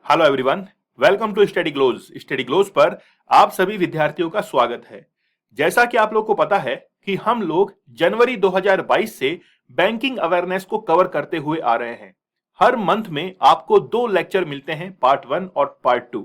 Hello everyone, welcome to Study Glows. Study Glows पर आप सभी विद्यार्थियों का स्वागत है। जैसा कि आप लोग को पता है कि हम लोग जनवरी 2022 से बैंकिंग अवेयरनेस को कवर करते हुए आ रहे हैं। हर मंथ में आपको दो लेक्चर मिलते हैं, पार्ट 1 और पार्ट 2।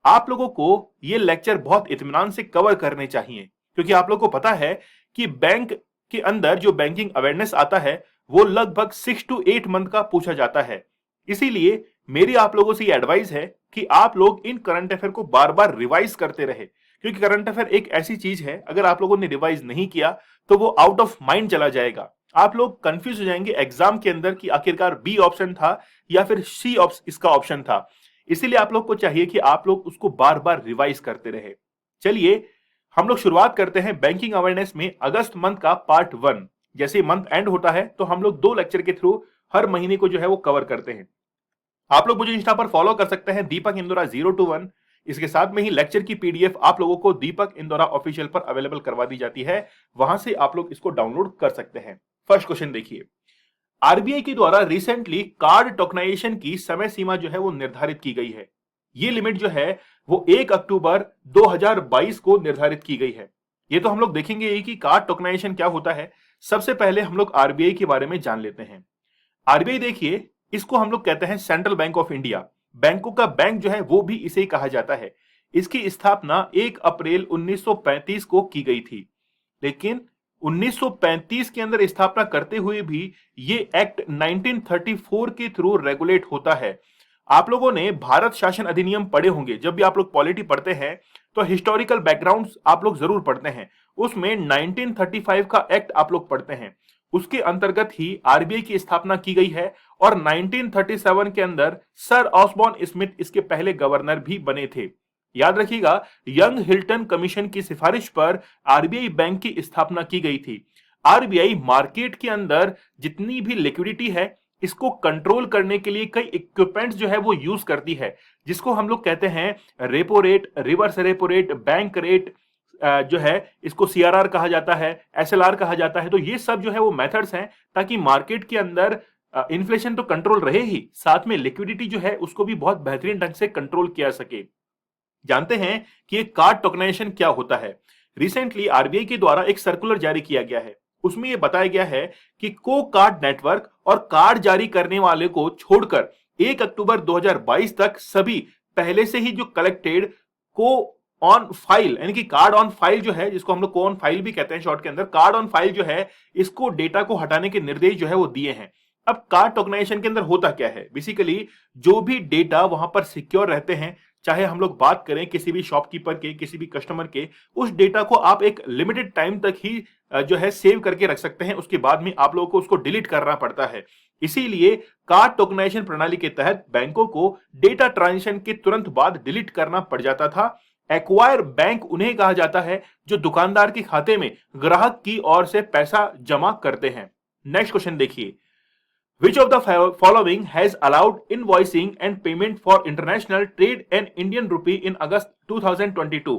आप लोगों को ये लेक्चर बहुत इत्मीनान से कवर करने चाहिए, क्योंकि आप लोग को पता है कि बैंक के अंदर जो बैंकिंग अवेयरनेस आता है वो लगभग 6 to 8 मंथ का पूछा जाता है। इसीलिए मेरी आप लोगों से ये एडवाइस है कि आप लोग इन करंट अफेयर को बार बार रिवाइज करते रहे, क्योंकि करंट अफेयर एक ऐसी चीज है, अगर आप लोगों ने रिवाइज नहीं किया तो वो आउट ऑफ माइंड चला जाएगा। आप लोग कंफ्यूज हो जाएंगे एग्जाम के अंदर कि आखिरकार बी ऑप्शन था या फिर सी इसका ऑप्शन था। इसीलिए आप लोग को चाहिए कि आप लोग उसको बार बार रिवाइज करते रहे। चलिए हम लोग शुरुआत करते हैं बैंकिंग अवेयरनेस में अगस्त मंथ का पार्ट 1। जैसे मंथ एंड होता है तो हम लोग दो लेक्चर के थ्रू हर महीने को जो है वो कवर करते हैं। आप लोग मुझे इंस्टा पर फॉलो कर सकते हैं, दीपक इंदौरा 021। इसके साथ में ही लेक्चर की पीडीएफ आप लोगों को दीपक इंदौरा ऑफिशियल पर अवेलेबल करवा दी जाती है, वहां से आप लोग इसको डाउनलोड कर सकते हैं। फर्स्ट क्वेश्चन देखिए, आरबीआई के द्वारा रिसेंटली कार्ड टोकनाइजेशन की समय सीमा जो है वो निर्धारित की गई है। ये लिमिट जो है वो 1 अक्टूबर 2022 को निर्धारित की गई है। ये तो हम लोग देखेंगे ही कि कार्ड टोकनाइजेशन क्या होता है। सबसे पहले हम लोग आरबीआई के बारे में जान लेते हैं। आरबीआई देखिए, इसको हम लोग कहते हैं सेंट्रल बैंक ऑफ इंडिया। बैंकों का बैंक जो है वो भी इसे ही कहा जाता है। इसकी स्थापना 1 अप्रैल 1935 को की गई थी, लेकिन 1935 के अंदर स्थापना करते हुए भी ये एक्ट 1934 के थ्रू रेगुलेट होता है। आप लोगों ने भारत शासन अधिनियम पढ़े होंगे, जब भी आप लोग पॉलिटी पढ़ते हैं तो हिस्टोरिकल बैकग्राउंड आप लोग जरूर पढ़ते हैं। उसमें 1935 का एक्ट आप लोग पढ़ते हैं, उसके अंतर्गत ही आरबीआई की स्थापना की गई है। और 1937 के अंदर सर ऑसबॉर्न स्मिथ इसके पहले गवर्नर भी बने थे। याद रखिएगा, यंग हिल्टन कमीशन की सिफारिश पर आरबीआई बैंक की स्थापना की गई थी। आरबीआई मार्केट के अंदर जितनी भी लिक्विडिटी है इसको कंट्रोल करने के लिए कई इक्विपमेंट्स जो है वो यूज करती है, जिसको हम लोग कहते हैं repo rate, reverse repo rate, bank rate, जो है इसको सीआरआर कहा जाता है, एसएलआर कहा जाता है। तो ये सब जो है वो मेथड्स हैं ताकि मार्केट के अंदर इन्फ्लेशन तो कंट्रोल रहे ही, साथ में लिक्विडिटी जो है उसको भी बहुत बेहतरीन ढंग से कंट्रोल किया सके। जानते हैं कि ये कार्ड टोकनाइजेशन क्या होता है। रिसेंटली आरबीआई के द्वारा एक सर्कुलर जारी किया गया है, उसमें यह बताया गया है कि को कार्ड नेटवर्क और कार्ड जारी करने वाले को छोड़कर 1 अक्टूबर 2022 तक सभी पहले से ही जो कलेक्टेड को ऑन फाइल, यानी कि कार्ड ऑन फाइल जो है, जिसको हम लोग को ऑन फाइल भी कहते हैं शॉर्ट के अंदर, कार्ड ऑन फाइल जो है इसको डेटा को हटाने के निर्देश जो है वो दिए हैं। अब कार्ड टोकनाइजेशन के अंदर होता क्या है, बेसिकली जो भी डेटा वहां पर सिक्योर रहते हैं, चाहे हम लोग बात करें किसी भी शॉपकीपर के, किसी भी कस्टमर के, उस डेटा को आप एक लिमिटेड टाइम तक ही जो है सेव करके रख सकते हैं। उसके बाद में आप लोगों को उसको डिलीट करना पड़ता है। इसीलिए कार्ड टोकनाइजेशन प्रणाली के तहत बैंकों को डेटा ट्रांजेक्शन के तुरंत बाद डिलीट करना पड़ जाता था। एक्वायर बैंक उन्हें कहा जाता है जो दुकानदार के खाते में ग्राहक की ओर से पैसा जमा करते हैं। नेक्स्ट क्वेश्चन देखिए, Which of the following has allowed invoicing and payment for international trade and Indian rupee in August 2022?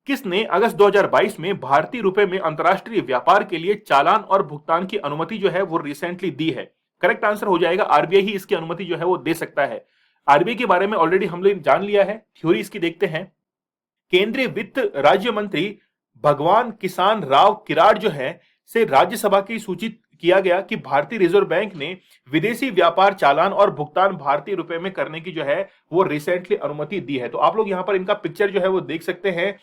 किसने अगस्त 2022 में भारतीय रुपए में अंतरराष्ट्रीय व्यापार के लिए चालान और भुगतान की अनुमति जो है वो रिसेंटली दी है? करेक्ट आंसर हो जाएगा आरबीआई ही इसकी अनुमति जो है वो दे सकता है। आरबीआई के बारे में ऑलरेडी हम लोग जान लिया है, थ्योरी इसकी देखते हैं। केंद्रीय वित्त राज्य मंत्री भगवान किसान राव किराड़ जो है से राज्यसभा की सूचित किया गया कि भारतीय रिजर्व बैंक ने विदेशी व्यापार चालान और भुगतान भारतीय रुपए में करने की जो है वो रिसेंटली अनुमति दी है। तो आप लोग यहां पर इनका पिक्चर जो है वो देख सकते हैं।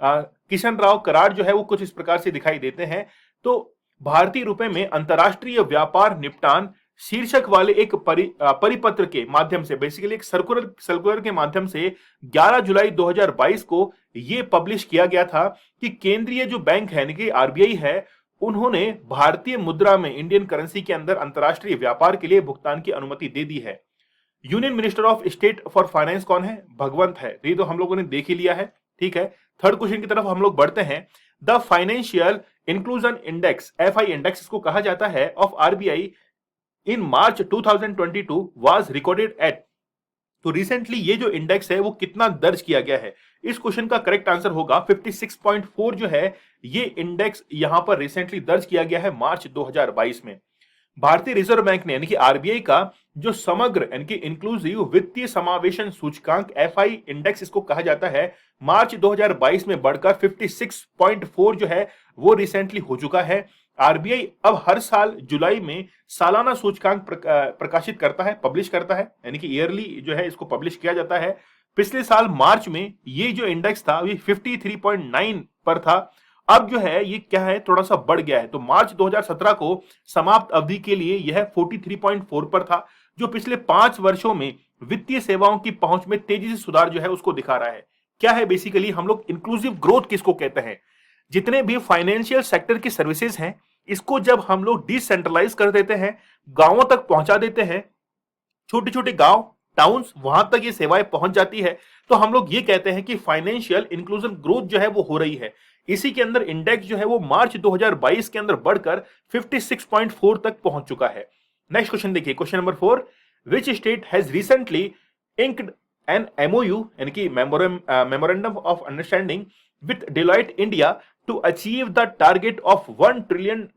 किशन राव करार जो है वो कुछ इस प्रकार से दिखाई देते हैं। तो भारतीय रुपए में अंतरराष्ट्रीय व्यापार निपटान शीर्षक वाले एक परिपत्र के माध्यम से, बेसिकली एक सर्कुलर के माध्यम से 11 जुलाई 2022 को ये पब्लिश किया गया था कि केंद्रीय जो बैंक है, यानी कि आरबीआई है, उन्होंने भारतीय मुद्रा में, इंडियन करेंसी के अंदर अंतरराष्ट्रीय व्यापार के लिए भुगतान की अनुमति दे दी है। Union minister of state for finance कौन है? भगवंत है। ये तो हम लोगों ने देख ही लिया है, ठीक है। थर्ड क्वेश्चन की तरफ हम लोग बढ़ते हैं। The financial inclusion index, FI index इसको कहा जाता है, of RBI in March 2022 was recorded at. तो रिसेंटली ये जो इंडेक्स है वो कितना दर्ज किया गया है? इस क्वेश्चन का करेक्ट आंसर होगा 56.4 जो है ये इंडेक्स यहां पर रिसेंटली दर्ज किया गया है मार्च 2022 में। भारतीय रिजर्व बैंक ने यानी कि आरबीआई का जो समग्र यानी कि इंक्लूसिव वित्तीय समावेशन सूचकांक एफआई इंडेक्स इसको कहा जाता है, मार्च 2022 में बढ़कर 56.4 जो है वो रिसेंटली हो चुका है। आरबीआई अब हर साल जुलाई में सालाना सूचकांक प्रकाशित करता है, पब्लिश करता है, यानी कि ईयरली जो है इसको पब्लिश किया जाता है। पिछले साल मार्च में ये जो इंडेक्स था ये 53.9 पर था। अब जो है ये क्या है, थोड़ा सा बढ़ गया है। तो मार्च 2017 को समाप्त अवधि के लिए यह 43.4 पर था, जो पिछले 5 वर्षों में वित्तीय सेवाओं की पहुंच में तेजी से सुधार जो है उसको दिखा रहा है। क्या है बेसिकली, हम लोग इंक्लूसिव ग्रोथ किसको कहते हैं, जितने भी फाइनेंशियल सेक्टर की सर्विसेज हैं इसको जब हम लोग डिसेंट्रलाइज कर देते हैं, गांवों तक पहुंचा देते हैं, छोटे छोटे गांव टाउन्स वहां तक ये सेवाएं पहुंच जाती है, तो हम लोग ये कहते हैं कि फाइनेंशियल इंक्लूजन ग्रोथ जो है वो हो रही है। इसी के अंदर इंडेक्स जो है वो मार्च 2022 के अंदर बढ़कर 56.4 तक पहुंच चुका है। नेक्स्ट क्वेश्चन देखिए, question number 4, which state has recently inked an MOU यानी कि memorandum of understanding with Deloitte India to achieve the target of $1 trillion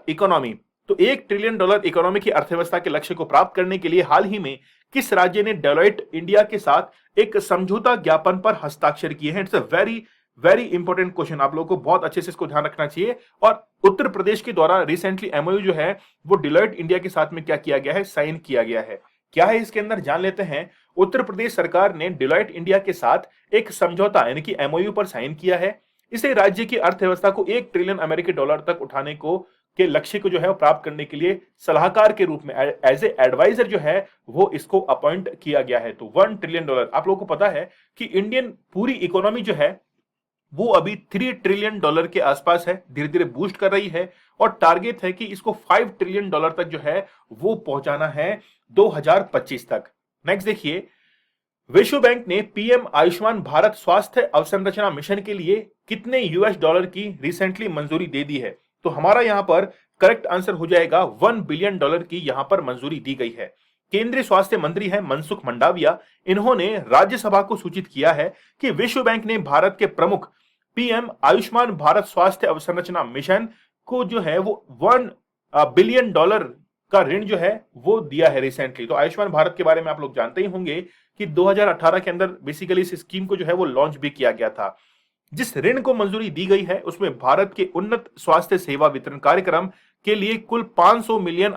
economy. तो $1 ट्रिलियन इकोनॉमी की अर्थव्यवस्था के लक्ष्य को प्राप्त करने के लिए हाल ही में किस राज्य ने डेलॉयट इंडिया के साथ एक समझौता ज्ञापन पर हस्ताक्षर किए हैं? It's a very very important question, आप लोगों को बहुत अच्छे से इसको ध्यान रखना चाहिए। और उत्तर प्रदेश के द्वारा रिसेंटली एमओयू जो है वो डेलॉयट इंडिया के साथ में क्या किया गया है, साइन किया गया है। क्या है इसके अंदर जान लेते हैं। उत्तर प्रदेश सरकार ने डेलॉयट इंडिया के साथ एक समझौता यानी कि एमओयू पर साइन किया है। इसे राज्य की अर्थव्यवस्था को $1 ट्रिलियन तक उठाने को के लक्ष्य को जो है प्राप्त करने के लिए सलाहकार के रूप में एज ए एडवाइजर जो है वो इसको अपॉइंट किया गया है। तो $1 ट्रिलियन, आप लोगों को पता है कि इंडियन पूरी इकोनॉमी जो है वो अभी $3 ट्रिलियन के आसपास है, धीरे धीरे बूस्ट कर रही है और टारगेट है कि इसको $5 ट्रिलियन तक जो है वो पहुंचाना है 2025 तक। नेक्स्ट देखिए, विश्व बैंक ने पीएम आयुष्मान भारत स्वास्थ्य अवसंरचना मिशन के लिए कितने $US की रिसेंटली मंजूरी दे दी है? तो हमारा यहां पर करेक्ट आंसर हो जाएगा $1 बिलियन की यहां पर मंजूरी दी गई है। केंद्रीय स्वास्थ्य मंत्री हैं मनसुख मंडाविया, इन्होंने राज्यसभा को सूचित किया है कि विश्व बैंक ने भारत के प्रमुख पीएम आयुष्मान भारत स्वास्थ्य अवसंरचना मिशन को जो है वो $1 बिलियन का ऋण जो है वो दिया है रिसेंटली। तो आयुष्मान भारत के बारे में आप लोग जानते ही होंगे कि 2018 के अंदर बेसिकली इस स्कीम को जो है वो लॉन्च भी किया गया था। जिस ऋण को मंजूरी दी गई है उसमें भारत के उन्नत स्वास्थ्य सेवा वितरण कार्यक्रम के लिए कुल $500 मिलियन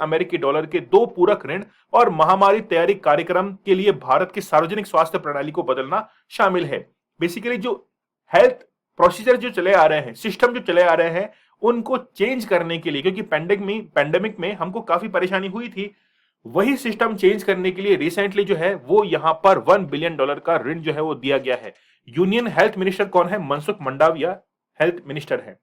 के 2 पूरक ऋण और महामारी तैयारी कार्यक्रम के लिए भारत की सार्वजनिक स्वास्थ्य प्रणाली को बदलना शामिल है। बेसिकली जो हेल्थ प्रोसीजर जो चले आ रहे हैं, सिस्टम जो चले आ रहे हैं, उनको चेंज करने के लिए, क्योंकि पैंडेमिक में हमको काफी परेशानी हुई थी, वही सिस्टम चेंज करने के लिए रिसेंटली जो है वो यहां पर $1 बिलियन का ऋण जो है वो दिया गया है। यूनियन हेल्थ मिनिस्टर कौन है? मनसुख मंडाविया हेल्थ मिनिस्टर है।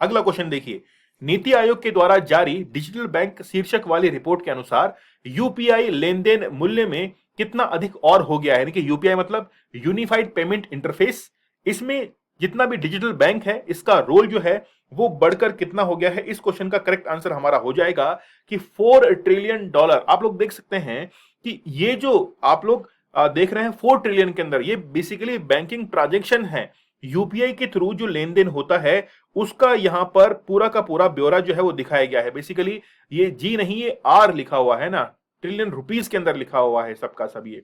अगला क्वेश्चन देखिए, नीति आयोग के द्वारा जारी डिजिटल बैंक शीर्षक वाली रिपोर्ट के अनुसार यूपीआई लेन देन मूल्य में कितना अधिक और हो गया है? यानी कि यूपीआई मतलब यूनिफाइड पेमेंट इंटरफेस, इसमें जितना भी डिजिटल बैंक है इसका रोल जो है वो बढ़कर कितना हो गया है? इस क्वेश्चन का करेक्ट आंसर हमारा हो जाएगा कि $4 ट्रिलियन। आप लोग देख सकते हैं कि ये जो आप लोग देख रहे हैं 4 ट्रिलियन के अंदर, ये बेसिकली बैंकिंग ट्रांजैक्शन है। यूपीआई के थ्रू जो लेन देन होता है उसका यहां पर पूरा का पूरा ब्यौरा जो है वो दिखाया गया है। बेसिकली ये जी नहीं, ये आर लिखा हुआ है ना, ट्रिलियन रुपीस के अंदर लिखा हुआ है सबका सब ये,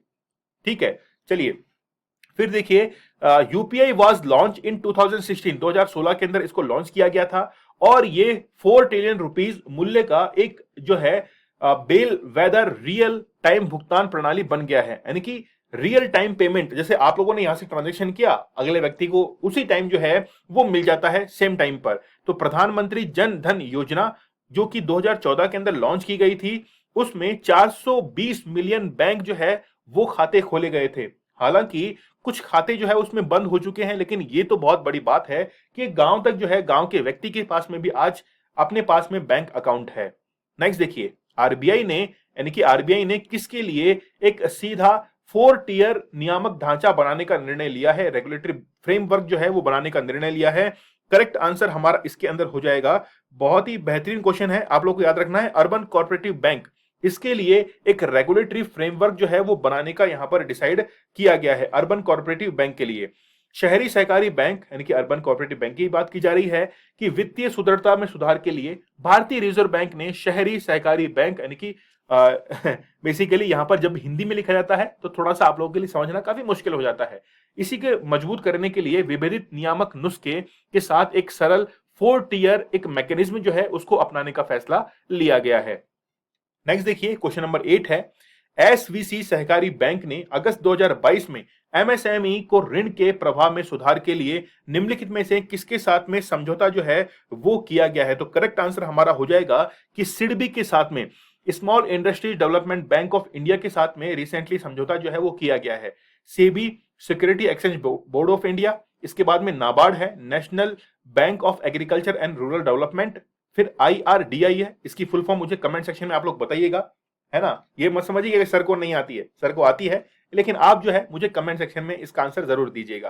ठीक है। चलिए फिर देखिए, यूपीआई वाज लॉन्च इन 2016 के अंदर इसको लॉन्च किया गया था और ये $4 ट्रिलियन मूल्य का एक जो है बेल वेदर रियल टाइम भुगतान प्रणाली बन गया है। यानी कि रियल टाइम पेमेंट, जैसे आप लोगों ने यहां से ट्रांजैक्शन किया, अगले व्यक्ति को उसी टाइम जो है वो मिल जाता है सेम टाइम पर। तो प्रधानमंत्री जन धन योजना जो कि 2014 के अंदर लॉन्च की गई थी, उसमें 420 मिलियन बैंक जो है वो खाते खोले गए थे। हालांकि कुछ खाते जो है उसमें बंद हो चुके हैं, लेकिन ये तो बहुत बड़ी बात है कि गांव तक जो है, गांव के व्यक्ति के पास में भी आज अपने पास में बैंक अकाउंट है। नेक्स्ट देखिए, आरबीआई ने यानी कि आरबीआई ने किसके लिए एक सीधा 4 टियर नियामक ढांचा बनाने का निर्णय लिया है? रेगुलेटरी फ्रेमवर्क जो है वो बनाने का निर्णय लिया है। करेक्ट आंसर हमारा इसके अंदर हो जाएगा। बहुत ही बेहतरीन क्वेश्चन है, आप लोग को याद रखना है, अर्बन कोऑपरेटिव बैंक, इसके लिए एक रेगुलेटरी फ्रेमवर्क जो है वो बनाने का यहां पर डिसाइड किया गया है अर्बन कोऑपरेटिव बैंक के लिए। शहरी सहकारी बैंक यानी कि अर्बन कोऑपरेटिव बैंक की बात की जा रही है कि वित्तीय सुदृढ़ता में सुधार के लिए भारतीय रिजर्व बैंक ने शहरी सहकारी बैंक यानी कि बेसिकली यहां पर जब हिंदी में लिखा जाता है तो थोड़ा सा आप लोगों के लिए समझना काफी मुश्किल हो जाता है। इसी के मजबूत करने के लिए विभेदित नियामक नुस्खे के साथ एक सरल 4 टियर एक मैकेनिज्म जो है उसको अपनाने का फैसला लिया गया है। नेक्स्ट देखिए क्वेश्चन नंबर 8 है, एसवीसी सहकारी बैंक ने अगस्त 2022 में एमएसएमई को ऋण के प्रभाव में सुधार के लिए निम्नलिखित में से किसके साथ में समझौता जो है वो किया गया है? तो करेक्ट आंसर हमारा हो जाएगा कि सिडबी के साथ में, small industries development bank of India के साथ में रिसेंटली समझौता जो है वो किया गया है। SEBI, security exchange board of India, इसके बाद में नाबार्ड है, national bank of agriculture and rural development, फिर आईआरडीआई है। इसकी फुल फॉर्म मुझे कमेंट सेक्शन में आप लोग बताइएगा, है ना। ये मत समझिएगा कि सर को नहीं आती है, सर को आती है, लेकिन आप जो है मुझे कमेंट सेक्शन में इसका आंसर जरूर दीजिएगा।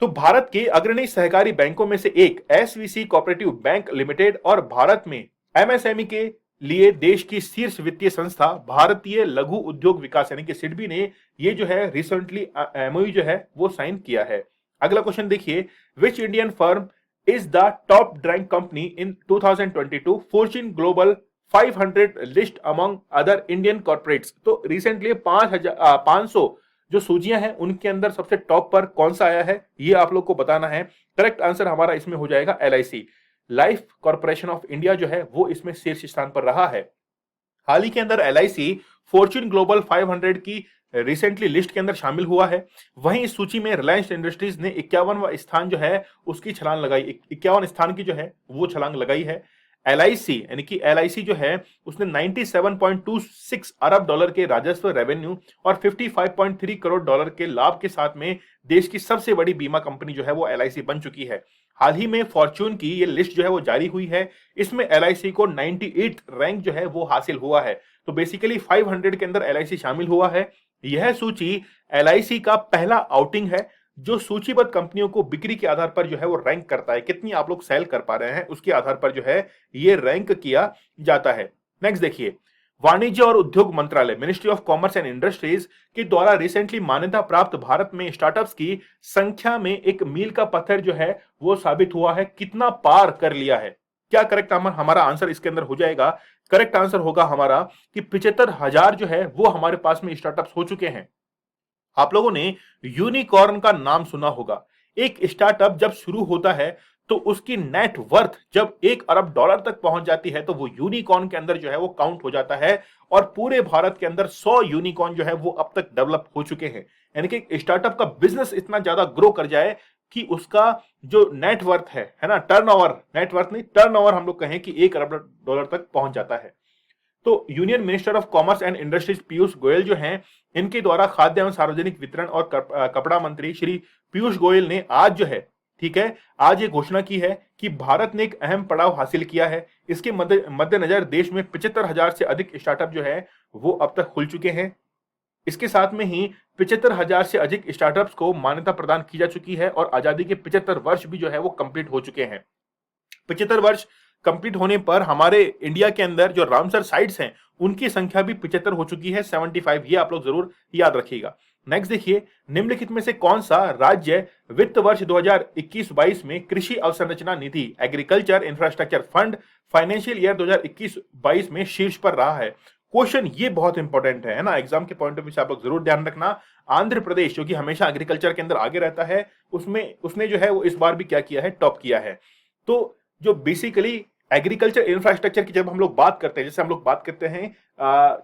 तो भारत के अग्रणी सहकारी बैंकों में से एक एसवीसी कोऑपरेटिव बैंक लिमिटेड और भारत में एमएसएमई के लिए देश की शीर्ष वित्तीय संस्था भारतीय लघु उद्योग विकास यानी कि सिडबी ने ये जो है रिसेंटली एमओयू जो है वो साइन किया है। अगला क्वेश्चन देखिए, which Indian firm is the top rank company in 2022 Fortune global 500 list among other Indian corporates? तो रिसेंटली 500 जो सूचियां हैं उनके अंदर सबसे टॉप पर कौन सा आया है ये आप लोग को बताना है। करेक्ट आंसर हमारा इसमें हो जाएगा LIC, life corporation of India जो है वो इसमें शीर्ष स्थान पर रहा है। हाल ही के अंदर एलआईसी फॉर्च्यून ग्लोबल 500 की रिसेंटली लिस्ट के अंदर शामिल हुआ है। वहीं इस सूची में रिलायंस इंडस्ट्रीज ने 51वां स्थान जो है उसकी छलांग लगाई, 51 स्थान की जो है वो छलांग लगाई है। एलआईसी यानी कि एलआईसी जो है उसने 97.26 अरब डॉलर के राजस्व रेवेन्यू और 55.3 करोड़ डॉलर के लाभ के साथ में देश की सबसे बड़ी बीमा कंपनी जो है वो एलआईसी बन चुकी है। हाल ही में फॉर्च्यून की ये लिस्ट जो है वो जारी हुई है, इसमें एलआईसी को 98 रैंक जो है वो हासिल हुआ है। तो बेसिकली 500 के अंदर एलआईसी शामिल हुआ है। यह सूची एलआईसी का पहला आउटिंग है जो सूचीबद्ध कंपनियों को बिक्री के आधार पर जो है वो रैंक करता है, कितनी आप लोग सेल कर पा रहे हैं उसके आधार पर जो है ये रैंक किया जाता है। नेक्स्ट देखिए, वाणिज्य और उद्योग मंत्रालय ministry of commerce and industries के द्वारा रिसेंटली मान्यता प्राप्त भारत में स्टार्टअप्स की संख्या में एक मील का पत्थर जो है वो साबित हुआ है। कितना पार कर लिया है? क्या करेक्ट हमारा आंसर इसके अंदर हो जाएगा? करेक्ट आंसर होगा हमारा कि 75,000 जो है वो हमारे पास में स्टार्टअप्स हो चुके हैं। आप लोगों ने यूनिकॉर्न का नाम सुना होगा। एक स्टार्टअप जब शुरू होता है तो उसकी नेट वर्थ जब 1 अरब डॉलर तक पहुंच जाती है तो वो यूनिकॉर्न के अंदर जो है वो काउंट हो जाता है। और पूरे भारत के अंदर 100 यूनिकॉर्न जो है वो अब तक डेवलप हो चुके हैं। यानी कि स्टार्टअप का बिजनेस इतना ज्यादा ग्रो कर जाए कि उसका जो नेट वर्थ है ना, टर्नओवर, नेट वर्थ नहीं टर्नओवर हम लोग कहें कि 1 अरब डॉलर तक पहुंच जाता है। तो union minister of commerce and industries Piyush Goyal जो हैं, इनके द्वारा खाद्य एवं सार्वजनिक वितरण और कपड़ा मंत्री श्री पीयूष गोयल ने आज जो है, ठीक है, आज ये घोषणा की है कि भारत ने एक अहम पड़ाव हासिल किया है। इसके मद्देनजर देश में 75,000 से अधिक स्टार्टअप जो है वो अब तक खुल चुके हैं। इसके साथ में ही 75,000 से अधिक स्टार्टअप्स को मान्यता प्रदान की जा चुकी है और आजादी के 75 वर्ष भी जो है वो कंप्लीट हो चुके हैं। 75 वर्ष कंप्लीट होने पर हमारे इंडिया के अंदर जो रामसर साइट्स हैं उनकी संख्या भी 75 हो चुकी है, 75। ये आप लोग जरूर याद रखिएगा। नेक्स्ट देखिए, निम्नलिखित में से कौन सा राज्य वित्त वर्ष 2021-22 में कृषि अवसंरचना निधि agriculture infrastructure fund financial year 2021-22 में शीर्ष पर रहा है? क्वेश्चन ये बहुत इंपॉर्टेंट है ना, एग्जाम के पॉइंट ऑफ व्यू से आप लोग जरूर ध्यान रखना। आंध्र प्रदेश जो कि हमेशा एग्रीकल्चर के अंदर आगे रहता है, उसने जो है वो इस बार भी क्या किया है, टॉप किया है। तो जो बेसिकली एग्रीकल्चर इंफ्रास्ट्रक्चर की जब हम लोग बात करते हैं, जैसे हम लोग बात करते हैं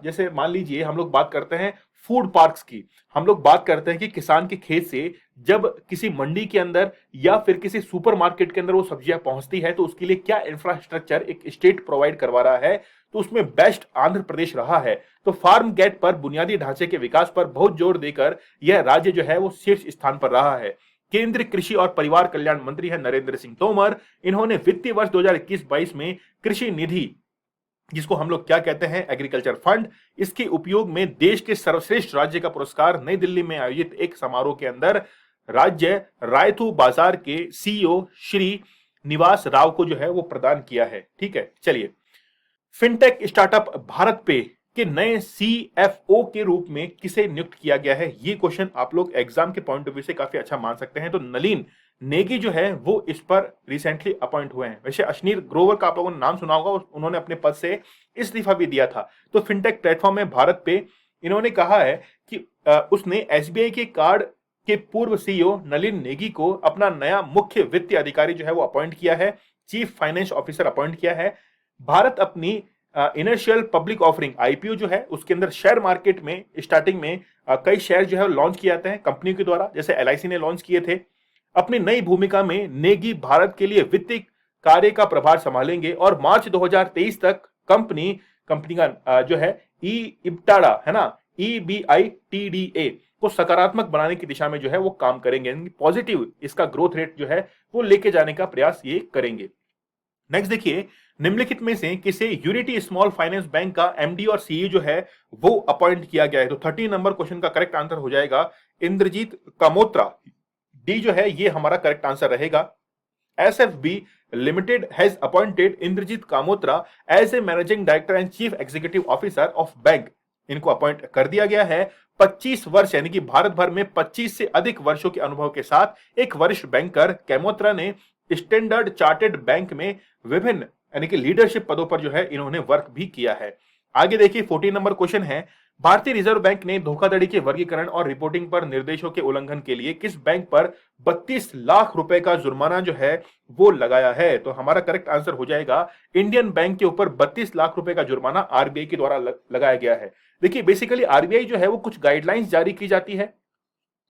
जैसे मान लीजिए हम लोग बात करते हैं फूड पार्क्स की, हम लोग बात करते हैं कि किसान के खेत से जब किसी मंडी के अंदर या फिर किसी सुपरमार्केट के अंदर वो सब्जियां पहुंचती है तो उसके लिए क्या इंफ्रास्ट्रक्चर एक स्टेट प्रोवाइड करवा रहा है, तो उसमें बेस्ट आंध्र प्रदेश रहा है। तो फार्म गेट पर बुनियादी ढांचे के विकास पर बहुत जोर देकर यह राज्य जो है वो शीर्ष स्थान पर रहा है। केंद्रीय कृषि और परिवार कल्याण मंत्री है नरेंद्र सिंह तोमर, इन्होंने वित्तीय वर्ष 2021-22 में कृषि निधि, जिसको हम लोग क्या कहते हैं, एग्रीकल्चर फंड, इसके उपयोग में देश के सर्वश्रेष्ठ राज्य का पुरस्कार नई दिल्ली में आयोजित एक समारोह के अंदर राज्य रायतू बाजार के सीईओ श्री निवास राव को जो है वो प्रदान किया है। ठीक है, चलिए, फिनटेक स्टार्टअप भारत पे के नए सीएफओ के रूप में किसे नियुक्त किया गया है? ये क्वेश्चन आप लोग एग्जाम के पॉइंट ऑफ व्यू से काफी अच्छा मान सकते हैं। तो नलिन नेगी जो है वो इस पर रिसेंटली अपॉइंट हुए हैं। वैसे अश्नीर ग्रोवर का आप लोगों ने नाम सुना होगा, उन्होंने अपने पद से इस्तीफा भी दिया था। तो फिनटेक प्लेटफॉर्म में भारत पे इन्होंने कहा है कि उसने एसबीआई के कार्ड के पूर्व सीईओ नलिन नेगी को अपना नया मुख्य वित्तीय अधिकारी जो है वो अपॉइंट किया है, चीफ फाइनेंस ऑफिसर अपॉइंट किया है। भारत अपनी इनिशियल पब्लिक ऑफरिंग आईपीओ जो है उसके अंदर शेयर मार्केट में स्टार्टिंग में कई शेयर जो है लॉन्च किए जाते हैं कंपनी के द्वारा, जैसे एलआईसी ने लॉन्च किए थे। अपनी नई भूमिका में नेगी भारत के लिए वित्तीय कार्य का प्रभार संभालेंगे और मार्च 2023 तक कंपनी का जो है ई इब्टाडा है ना, EBITDA को सकारात्मक बनाने की दिशा में जो है वो काम करेंगे, पॉजिटिव इसका ग्रोथ रेट जो है वो लेके जाने का प्रयास ये करेंगे। नेक्स्ट देखिए, निम्नलिखित में से किसे यूनिटी स्मॉल फाइनेंस बैंक का एमडी और सीई जो है वो अपॉइंट किया गया है? तो 13 नंबर क्वेश्चन का करेक्ट आंसर हो जाएगा इंद्रजीत कामोत्रा। डी जो है ये हमारा करेक्ट आंसर रहेगा। SFB limited has appointed Indrajit Camotra as a managing director and chief executive officer of bank. इनको अपॉइंट कर दिया गया है। 25 वर्ष यानी कि भारत भर में 25 से अधिक वर्षों के अनुभव के साथ एक वरिष्ठ बैंकर कैमोत्रा ने स्टैंडर्ड चार्टर्ड बैंक में विभिन्न यानी कि लीडरशिप पदों पर जो है इन्होंने वर्क भी किया है। आगे देखिए 14 नंबर क्वेश्चन है, भारतीय रिजर्व बैंक ने धोखाधड़ी के वर्गीकरण और रिपोर्टिंग पर निर्देशों के उल्लंघन के लिए किस बैंक पर 32 लाख रुपए का जुर्माना जो है वो लगाया है? तो हमारा करेक्ट आंसर हो जाएगा इंडियन बैंक के ऊपर 32 लाख रुपए का जुर्माना आरबीआई के द्वारा लगाया गया है। देखिए बेसिकली आरबीआई जो है वो कुछ गाइडलाइंस जारी की जाती है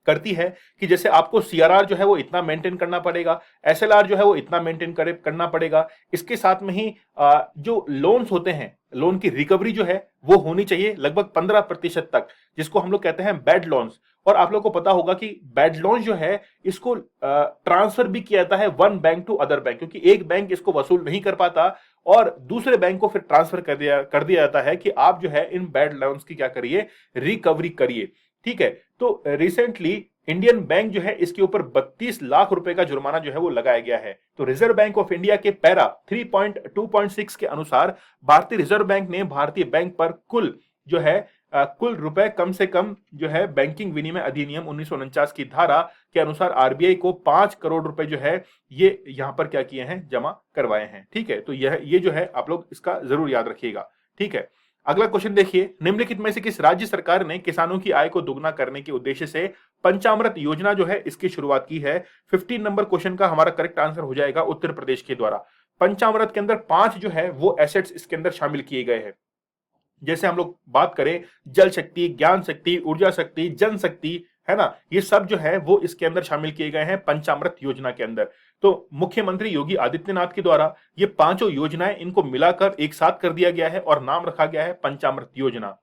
करती है कि जैसे आपको सीआरआर जो है वो इतना मेंटेन करना पड़ेगा, एसएलआर जो है वो इतना मेंटेन करना पड़ेगा। इसके साथ में ही जो लोन्स होते हैं, लोन की रिकवरी जो है वो होनी चाहिए लगभग 15% तक, जिसको हम लोग कहते हैं बैड लोन्स। और आप लोग को पता होगा कि बैड लोन जो है इसको ट्रांसफर भी किया जाता है one bank to other bank, क्योंकि एक बैंक इसको वसूल नहीं कर पाता और दूसरे बैंक को फिर ट्रांसफर कर दिया जाता है कि आप जो है इन बैड लोन्स की क्या करिए, रिकवरी करिए। ठीक है, तो रिसेंटली इंडियन बैंक जो है इसके ऊपर 32 लाख रुपए का जुर्माना जो है वो लगाया गया है। तो रिजर्व बैंक ऑफ इंडिया के पैरा 3.2.6 के अनुसार भारतीय रिजर्व बैंक ने भारतीय बैंक पर कुल जो है कुल रुपए कम से कम जो है बैंकिंग विनिमय अधिनियम 1949 की धारा के अनुसार आरबीआई को 5 करोड़ रुपए जो है ये यहां पर क्या किए हैं, जमा करवाए हैं। ठीक है, तो ये जो है आप लोग इसका जरूर याद रखिएगा। ठीक है, अगला क्वेश्चन देखिए, निम्नलिखित में से किस राज्य सरकार ने किसानों की आय को दोगुना करने के उद्देश्य से पंचामृत योजना जो है इसकी शुरुआत की है? 15 नंबर क्वेश्चन का हमारा करेक्ट आंसर हो जाएगा उत्तर प्रदेश के द्वारा। पंचामृत के अंदर 5 जो है वो एसेट्स इसके अंदर शामिल किए गए हैं। जैसे हम लोग बात करें जल शक्ति, ज्ञान शक्ति, ऊर्जा शक्ति, जन शक्ति, है ना, ये सब जो है वो इसके अंदर शामिल किए गए हैं पंचामृत योजना के अंदर। तो मुख्यमंत्री योगी आदित्यनाथ के द्वारा ये पांचों योजनाएं इनको मिलाकर एक साथ कर दिया गया है और नाम रखा गया है पंचामृत योजना।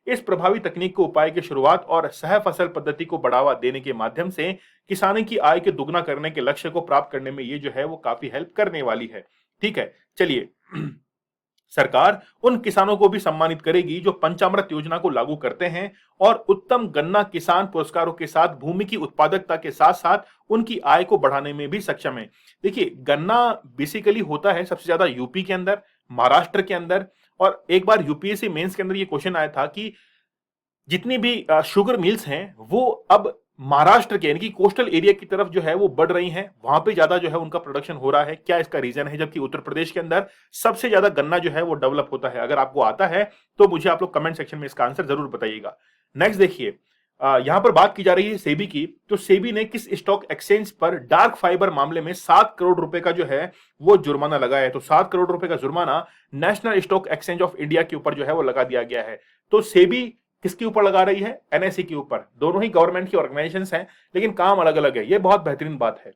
इस प्रभावी तकनीक को उपाय की शुरुआत और सह फसल पद्धति को बढ़ावा देने के माध्यम से किसानों की आय के दुगना करने के लक्ष्य को प्राप्त करने में ये जो है वो काफी हेल्प करने वाली है। ठीक है, चलिए सरकार उन किसानों को भी सम्मानित करेगी जो पंचामृत योजना को लागू करते हैं और उत्तम गन्ना किसान पुरस्कारों के साथ भूमि की उत्पादकता के साथ साथ उनकी आय को बढ़ाने में भी सक्षम है। देखिए गन्ना बेसिकली होता है सबसे ज्यादा यूपी के अंदर, महाराष्ट्र के अंदर, और एक बार यूपीएससी मेंस के अंदर ये क्वेश्चन आया था कि जितनी भी शुगर मिल्स हैं वो अब महाराष्ट्र के यानी कि कोस्टल एरिया की तरफ जो है वो बढ़ रही हैं, वहां पे ज्यादा जो है उनका प्रोडक्शन हो रहा है। क्या इसका रीजन है, जबकि उत्तर प्रदेश के अंदर सबसे ज्यादा गन्ना जो है वो डेवलप होता है? अगर आपको आता है तो मुझे आप लोग कमेंट सेक्शन में इसका आंसर जरूर बताइएगा। नेक्स्ट देखिए, यहां पर बात की जा रही है सेबी की। तो सेबी ने किस स्टॉक एक्सचेंज पर डार्क फाइबर मामले में 7 करोड़ रुपए का जो है वो जुर्माना लगाया है? तो 7 करोड़ रुपए का जुर्माना national stock exchange of India के ऊपर जो है वो लगा दिया गया है। तो सेबी किसके ऊपर लगा रही है? एनएसई के ऊपर। दोनों ही गवर्नमेंट की ऑर्गेनाइजेशंस हैं लेकिन काम अलग अलग है, ये बहुत बेहतरीन बात है।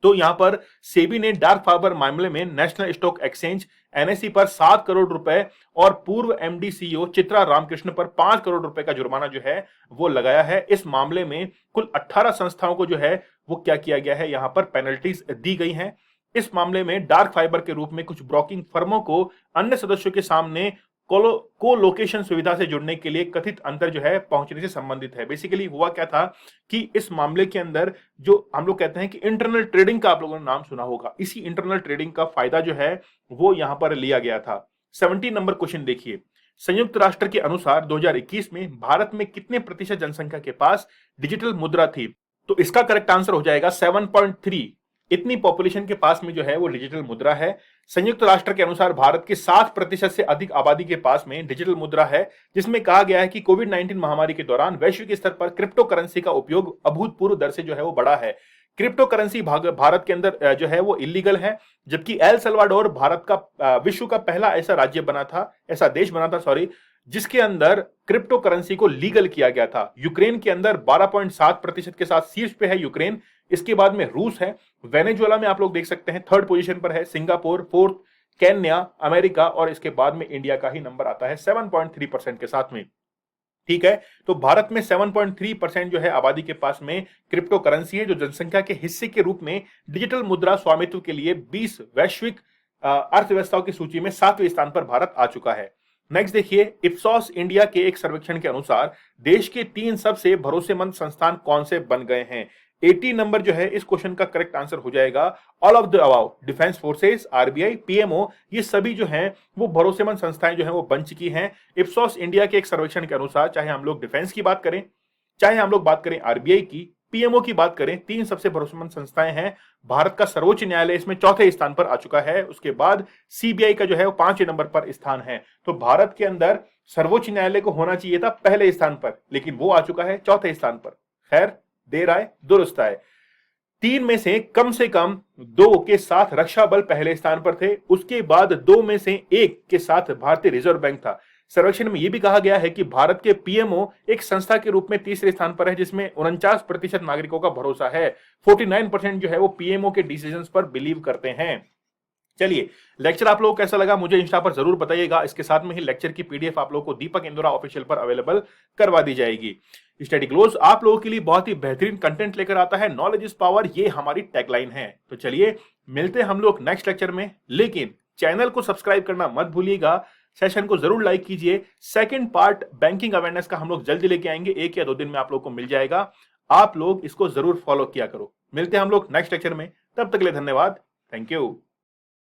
तो यहां पर सेबी ने डार्क फाइबर मामले में नेशनल स्टॉक एक्सचेंज एनएसई पर 7 करोड़ रुपए और पूर्व एमडी सीईओ चित्रा रामकृष्ण पर 5 करोड़ रुपए का जुर्माना जो है वो लगाया है। इस मामले में कुल 18 संस्थाओं को जो है वो क्या किया गया है, यहां पर पेनल्टीज दी गई हैं। इस मामले में डार्क फाइबर के रूप में कुछ ब्रोकिंग फर्मों को अन्य सदस्यों के सामने को लोकेशन सुविधा से जुड़ने के लिए कथित अंतर जो है पहुंचने से संबंधित है। बेसिकली हुआ क्या था कि इस मामले के अंदर जो हम लोग कहते हैं कि इंटरनल ट्रेडिंग का आप लोगों ने नाम सुना होगा, इसी इंटरनल ट्रेडिंग का फायदा जो है वो यहां पर लिया गया था। 17 नंबर क्वेश्चन देखिए, संयुक्त राष्ट्र के अनुसार 2021 में भारत में कितने प्रतिशत जनसंख्या के पास डिजिटल मुद्रा थी? तो इसका करेक्ट आंसर हो जाएगा 7.3। इतनी पॉपुलेशन के पास में जो है वो डिजिटल मुद्रा है। संयुक्त राष्ट्र के अनुसार भारत के 7% से अधिक आबादी के पास में डिजिटल मुद्रा है, जिसमें कहा गया है कि कोविड-19 महामारी के दौरान वैश्विक स्तर पर क्रिप्टो करेंसी का उपयोग अभूतपूर्व दर से जो है वो बढ़ा है। क्रिप्टो करेंसी भारत के अंदर जो है वो इलीगल है, जबकि एल सल्वाडोर भारत का विश्व का पहला ऐसा देश बना था जिसके अंदर क्रिप्टो करेंसी को लीगल किया गया था। यूक्रेन के अंदर 12.7% के साथ शीर्ष पे है यूक्रेन। इसके बाद में रूस है, वेनेजुएला में आप लोग देख सकते हैं 3rd पोजीशन पर है, सिंगापुर 4th, केन्या, अमेरिका और इसके बाद में इंडिया का ही नंबर आता है 7.3% के साथ में। ठीक है, तो भारत में 7.3% जो है आबादी के पास में क्रिप्टो करेंसी है, जो जनसंख्या के हिस्से के रूप में डिजिटल मुद्रा स्वामित्व के लिए 20 वैश्विक अर्थव्यवस्थाओं की सूची में 7वें स्थान पर भारत आ चुका है। नेक्स्ट देखिए, इप्सॉस इंडिया के एक सर्वेक्षण के अनुसार देश के 3 सबसे भरोसेमंद संस्थान कौन से बन गए हैं? 80 नंबर जो है इस क्वेश्चन का करेक्ट आंसर हो जाएगा all of the above. Defence forces, RBI, PMO, ये सभी जो हैं वो भरोसेमंद संस्थाएं जो हैं वो बन चुकी हैं। इप्सॉस इंडिया के एक सर्वेक्षण के अनुसार, चाहे हम लोग डिफेंस की बात करें, चाहे हम लोग बात करें आरबीआई की, पीएमओ की बात करें, 3 सबसे भरोसेमंद संस्थाएं हैं। भारत का सर्वोच्च न्यायालय इसमें 4थे स्थान पर आ चुका है। उसके बाद सीबीआई का जो है वो 5वें नंबर पर स्थान है। तो भारत के अंदर सर्वोच्च न्यायालय को होना चाहिए था पहले स्थान पर, लेकिन वो आ चुका है 4थे स्थान पर। खैर, देर आए दुरुस्त आए। 3 में से कम 2 के साथ रक्षा बल पहले स्थान पर थे। उसके बाद 2 में से 1 के साथ भारतीय रिजर्व बैंक था। सर्वेक्षण में यह भी कहा गया है कि भारत के पीएमओ एक संस्था के रूप में 3रे स्थान पर है, जिसमें 49% नागरिकों का भरोसा है। 49% जो है वो पीएमओ के डिसीजंस पर बिलीव करते हैं। चलिए, लेक्चर आप लोगों को कैसा लगा मुझे इंस्टा पर जरूर बताइएगा। इसके साथ में ही लेक्चर की पीडीएफ आप लोगों को दीपक इंदौरा ऑफिशियल पर अवेलेबल करवा दी जाएगी। स्टडी ग्लोज आप लोगों के लिए बहुत ही बेहतरीन कंटेंट लेकर आता है। नॉलेज इज पावर, ये हमारी टैगलाइन है। तो चलिए, मिलते हैं हम लोग नेक्स्ट लेक्चर में, लेकिन चैनल को सब्सक्राइब करना मत भूलिएगा। सेशन को जरूर लाइक कीजिए। सेकंड पार्ट बैंकिंग अवेयरनेस का हम लोग जल्दी लेके आएंगे, 1 या 2 दिन में आप लोग को मिल जाएगा। आप लोग इसको जरूर फॉलो किया करो। मिलते हैं हम लोग नेक्स्ट लेक्चर में, तब तक के लिए धन्यवाद। Thank you.